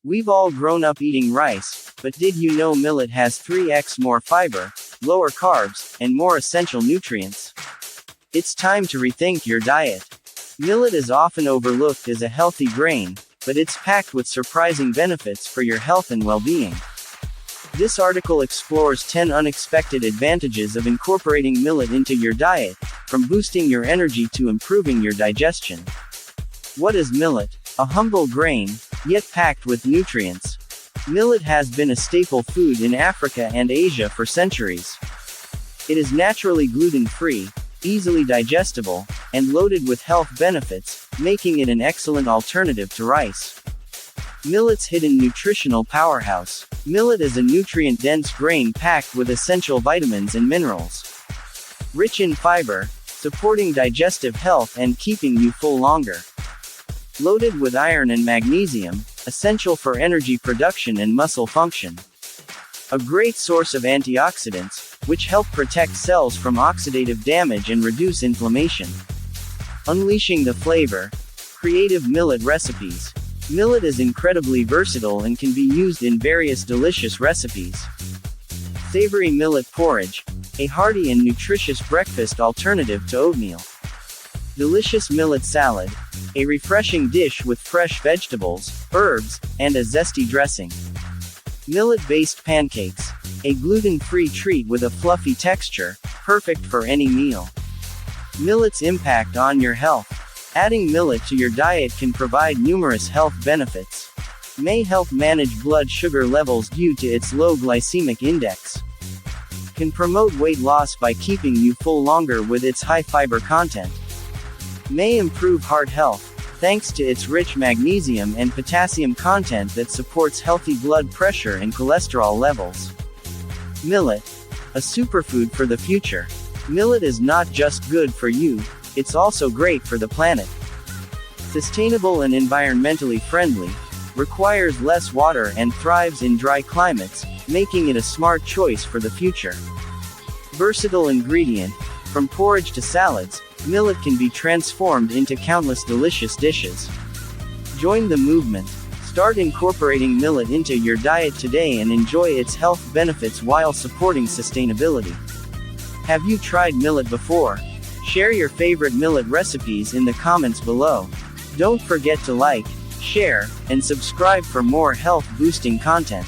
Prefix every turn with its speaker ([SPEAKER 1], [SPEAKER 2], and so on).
[SPEAKER 1] We've all grown up eating rice, but did you know millet has 3x more fiber, lower carbs, and more essential nutrients? It's time to rethink your diet. Millet is often overlooked as a healthy grain, but it's packed with surprising benefits for your health and well-being. This article explores 10 unexpected advantages of incorporating millet into your diet, from boosting your energy to improving your digestion. What is millet? A humble grain, yet packed with nutrients. Millet has been a staple food in Africa and Asia for centuries. It is naturally gluten-free, easily digestible, and loaded with health benefits, making it an excellent alternative to rice. Millet's hidden nutritional powerhouse. Millet is a nutrient-dense grain packed with essential vitamins and minerals. Rich in fiber, supporting digestive health and keeping you full longer. Loaded with iron and magnesium, essential for energy production and muscle function. A great source of antioxidants, which help protect cells from oxidative damage and reduce inflammation. Unleashing the flavor. Creative millet recipes. Millet is incredibly versatile and can be used in various delicious recipes. Savory millet porridge, a hearty and nutritious breakfast alternative to oatmeal. Delicious millet salad, a refreshing dish with fresh vegetables, herbs, and a zesty dressing. Millet-based pancakes, a gluten-free treat with a fluffy texture, perfect for any meal. Millet's impact on your health. Adding millet to your diet can provide numerous health benefits. May help manage blood sugar levels due to its low glycemic index. Can promote weight loss by keeping you full longer with its high fiber content. May improve heart health, thanks to its rich magnesium and potassium content that supports healthy blood pressure and cholesterol levels. Millet, a superfood for the future. Millet is not just good for you, it's also great for the planet. Sustainable and environmentally friendly, requires less water and thrives in dry climates, making it a smart choice for the future. Versatile ingredient, from porridge to salads, millet can be transformed into countless delicious dishes. Join the movement. Start incorporating millet into your diet today and enjoy its health benefits while supporting sustainability. Have you tried millet before? Share your favorite millet recipes in the comments below. Don't forget to like, share, and subscribe for more health-boosting content.